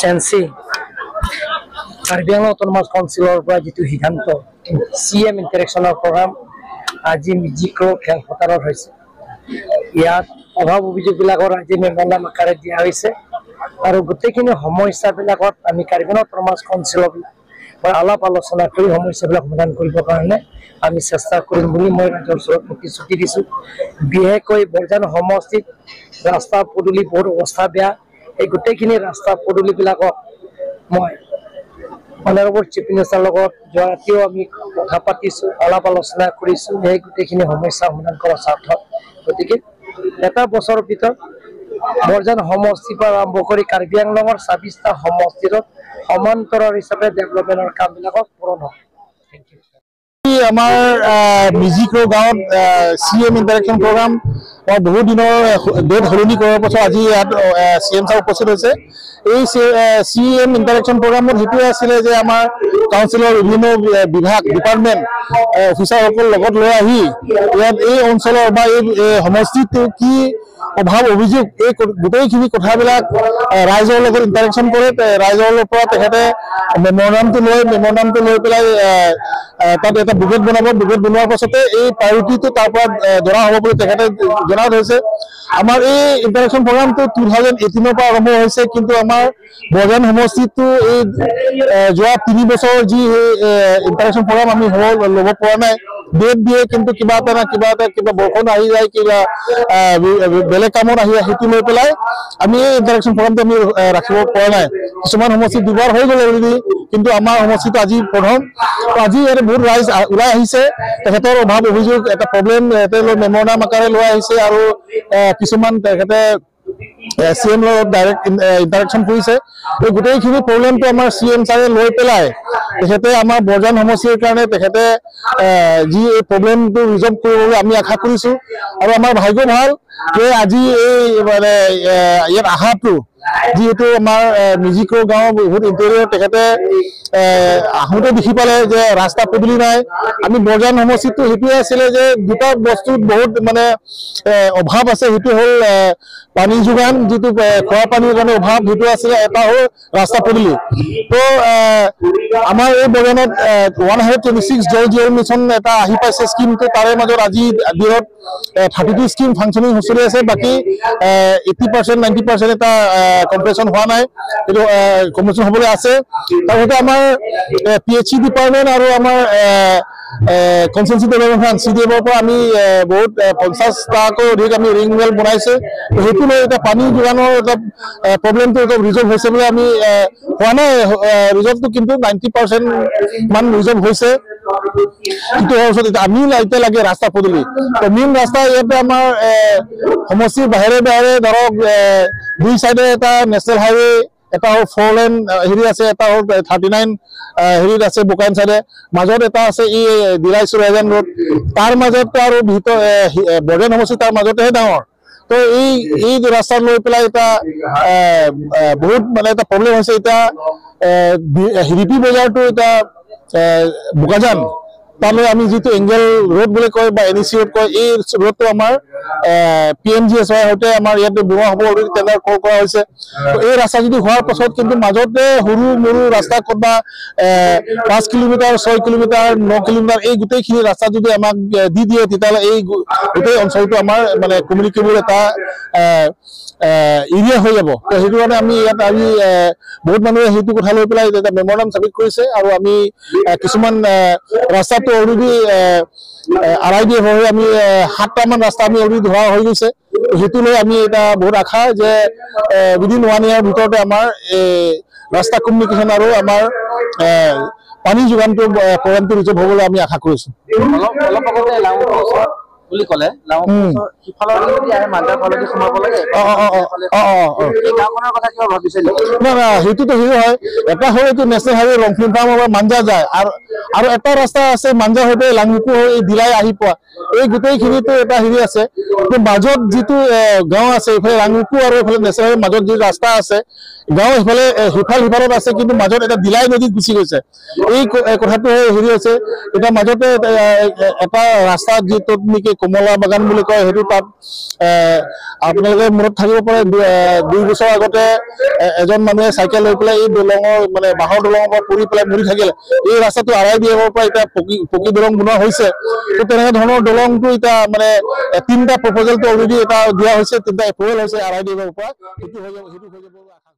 চেঞ্চি Karbi Anglong autonomous কাউন্সিলৰ পৰা যিটো সিদ্ধান্ত CM ইণ্টাৰেকশ্যনৰ প্ৰগ্ৰাম আজি মিজিক্ৰ খেলপথাৰত হৈছে। ইয়াত অভাৱ অভিযোগবিলাকৰ আজি মেমোৰেণ্ডাম আকাৰে দিয়া হৈছে আৰু গোটেইখিনি সমস্যাবিলাকত আমি কাৰ্বি আংলং অটোনমাছ কাউন্সিলৰ আলাপ আলোচনা কৰি সমস্যাবিলাক সমাধান কৰিবৰ কাৰণে আমি চেষ্টা কৰিম বুলি মই ৰাজ্যৰ ওচৰত প্ৰতিশ্ৰুতি দিছোঁ। বিশেষকৈ বৰজান সমষ্টিত ৰাস্তা পদূলি বহুত অৱস্থা বেয়া। এই গোটেইখিনি ৰাস্তা পদূলিবিলাকক মই অনাৰেবল চিফ মিনিষ্টাৰৰ লগত যোৱা ৰাতিও আমি কথা পাতিছোঁ, আলাপ আলোচনা কৰিছোঁ সেই গোটেইখিনি সমস্যা সমাধান কৰাৰ স্বাৰ্থত। গতিকে এটা বছৰৰ ভিতৰত বৰজান সমষ্টিৰ পৰা আৰম্ভ কৰি কাৰ্বি আংলঙৰ ২৬টা সমষ্টিত সমান্তৰাল হিচাপে ডেভেলপমেণ্টৰ কামবিলাকক পূৰণ হ'ব। Thank you. আমাৰ মিজিক্ৰ গাঁৱত CM ইণ্টাৰেকশ্যন প্ৰগ্ৰাম বহুত দিনৰ ডেট সলনি কৰাৰ পাছত আজি ইয়াত CM ছাৰ উপস্থিত হৈছে। এই CM ইণ্টাৰেকশ্যন প্ৰগ্ৰামত সেইটোৱে আছিলে যে আমাৰ কাউন্সিলৰ বিভিন্ন বিভাগ ডিপাৰ্টমেণ্ট অফিচাৰসকল লগত লৈ আহি ইয়াত এই অঞ্চলৰ বা এই সমষ্টিত কি অভাৱ অভিযোগ এই গোটেইখিনি কথাবিলাক ৰাইজৰ লগত ইণ্টাৰেকশ্যন কৰে। ৰাইজৰ পৰা তেখেতে মেমোৰেণ্ডামটো লৈ পেলাই তাত এটা বুকেট বনাব। বুকেট বনোৱাৰ পাছতে এই প্ৰায়ৰিটিটো তাৰ পৰা জনা হ'ব বুলি তেখেতে জনা হৈছে। আমাৰ এই ইণ্টাৰেকশ্যন প্ৰগ্ৰামটো 2018 পৰা আৰম্ভ হৈছে, কিন্তু আমাৰ বৰজান সমষ্টিটো এই যোৱা 3 বছৰ যি ইণ্টাৰেকশ্যন প্ৰগ্ৰাম আমি ল'ব পৰা নাই। ডেট দিয়ে কিন্তু কিবা বৰষুণ আহি যায়, কিবা বেলেগ কামত আহি সেইটো লৈ পেলাই আমি এই ইণ্টাৰেকশ্যন প্ৰগ্ৰামটো আমি ৰাখিব পৰা নাই। কিছুমান সমষ্টিত দুবাৰ হৈ গ'ল অলৰেডি, কিন্তু আমাৰ সমষ্টিটো আজি প্ৰথম। আজি ইয়াতে বহুত ৰাইজ ওলাই আহিছে, তেখেতৰ অভাৱ অভিযোগ এটা প্ৰব্লেম মেমোৰেণ্ডাম আকাৰে লৈ আহিছে আৰু কিছুমান তেখেতে CM লগত ডাইৰেক্ট ইণ্টাৰেকশ্যন কৰিছে। এই গোটেইখিনি প্ৰব্লেমটো আমাৰ CM ছাৰে লৈ পেলাই তেখেতে আমাৰ বৰজান সমষ্টিৰ কাৰণে তেখেতে যি এই প্ৰব্লেমটো ৰিজল্ভ কৰিবলৈ আমি আশা কৰিছোঁ। আৰু আমাৰ ভাগ্য ভাল যে আজি এই মানে ইয়াত আহাটো যিহেতু আমাৰ মিজিক্ৰ গাঁৱৰ বহুত ইণ্টেৰিয়ৰ তেখেতে আহোঁতে দেখি পালে যে ৰাস্তা পদূলি নাই। আমি বৰজান সমষ্টিটো সেইটোৱে আছিলে যে দুটা বস্তুত বহুত মানে অভাৱ আছে। সেইটো হ'ল পানী যোগান, যিটো খোৱা পানীৰ কাৰণে অভাৱ সেইটো আছিলে। এটা হ'ল ৰাস্তা পদূলি। তো আমাৰ এই বৰজানত 126 জল জীৱন মিছন এটা আহি পাইছে স্কিমটো। তাৰে মাজত আজি দিনত 32 স্কিম ফাংচনিং চলি আছে। বাকী 80% 90% এটা কমপ্লিশ্যন হোৱা নাই, কিন্তু কমপ্লিশ্যন হ'বলৈ আছে। তাৰপিছতে আমাৰ PHC ডিপাৰ্টমেণ্ট আৰু আমাৰ কনষ্টিটিউন্সি ডেভেলপমেণ্ট CDFৰ পৰা আমি বহুত 50টাকৈ অধিক আমি ৰিং ৱেল বনাইছে। সেইটো লৈ এটা পানী যোগানৰ এটা প্ৰব্লেমটো এটা ৰিজল্ভ হৈছে বুলি আমি হোৱা নাই ৰিজল্ভটো, কিন্তু 90% মান ৰিজল্ভ হৈছে। কিন্তু এতিয়া আমি এতিয়া লাগে ৰাস্তা পদূলি। মেইন ৰাস্তা ইয়াতে আমাৰ সমষ্টিৰ বাহিৰে ধৰক দুই চাইডে এটা নেশ্যনেল হাইৱে, এটা হ'ল 4 লেন হেৰি আছে, এটা হ'ল 39 হেৰিত আছে বোকাইন চাইডে, মাজত এটা আছে এই দিৰাইচুৰ ৰেজন ৰোড। তাৰ মাজতে আৰু ভিতৰ বৰজান সমষ্টি তাৰ মাজতেহে ডাঙৰ। তো এই ৰাস্তা লৈ পেলাই এটা বহুত মানে এটা প্ৰব্লেম হৈছে। এতিয়া হিৰিপি বজাৰটো এতিয়া বোকাজান তালৈ আমি যিটো এংগেল ৰোড বুলি কয় বা NEC ৰোড কয়, এই ৰোডটো আমাৰ PMGSৰ সৈতে আমাৰ ইয়াতে বনোৱা হ'ব, অলৰেডি টেণ্ডাৰ কল কৰা হৈছে। এই ৰাস্তা যদি হোৱাৰ পাছত কিন্তু মাজতে সৰু মৰু ৰাস্তা ক'ৰবা 5 কিলোমিটাৰ 6 কিলোমিটাৰ 9 কিলোমিটাৰ এই গোটেইখিনি ৰাস্তা যদি আমাক দি দিয়ে, তেতিয়াহ'লে এই গোটেই অঞ্চলটো আমাৰ মানে কমিউনিকেবল এটা এৰিয়া হৈ যাব। তো সেইটো কাৰণে আমি ইয়াত আজি বহুত মানুহে সেইটো কথা লৈ পেলাই এটা মেমোৰেণ্ডাম ছাবমিট কৰিছে। আৰু আমি কিছুমান ৰাস্তাটো অলৰেডি RID হৈ আমি 7টামান ৰাস্তা আমি অলৰেডি ধৰা হৈ গৈছে। সেইটো লৈ আমি এটা বহুত আশা যে উইদিন 1 ইয়াৰৰ ভিতৰতে আমাৰ ৰাস্তা কমিউনিকেশ্যন আৰু আমাৰ পানী যোগানটো প্ৰগ্ৰামটো ৰিজল্ভ হ'বলৈ আমি আশা কৰিছোঁ। অলপ আগতে বুলি ক'লে সিফালৰ মাঞ্জাৰ ফালেদি সোমাব লাগে। সেইটোতো হেৰি হয়, এটা হ'ল এইটো নেশ্যনেল হাইৱে লংফিং ফাৰ্মৰ পৰা মাঞ্জাৰ যায়, আৰু এটা ৰাস্তা আছে মাঞ্জাৰ সৈতে লাংমুকু হৈ দিলাই আহি পোৱা। এই গোটেইখিনিতো এটা হেৰি আছে। মাজত যিটো গাঁও আছে এইফালে লাংমুকু আৰু এইফালে নেশ্যনেল হাইৱে মাজত যি ৰাস্তা আছে, গাঁও সিফালে সিফালত আছে, কিন্তু মাজত এটা দিলাই নদীত গুচি গৈছে। এই কথাটো হেৰি হৈছে, এতিয়া মাজতে এটা ৰাস্তা যিটো নেকি কমলা বাগান বুলি কয় সেইটো তাত আপোনালোকে মনত থাকিব পাৰে 2 বছৰ আগতে এজন মানুহে চাইকেল লৈ পেলাই এই দলঙৰ মানে বাঁহৰ দলঙৰ পৰা পৰি পেলাই মৰি থাকিলে এই ৰাস্তাটো আৰাই দিয়াৰ পৰা এতিয়া পকি দলং বনোৱা হৈছে তো তেনেকুৱা ধৰণৰ দলংটো এতিয়া মানে 3টা প্ৰপ'জেলটো অলৰেডি এটা দিয়া হৈছে 3টা এপ্ৰুভেল হৈছে আৰাই দিয়াৰ পৰা সেইটো হৈ যাব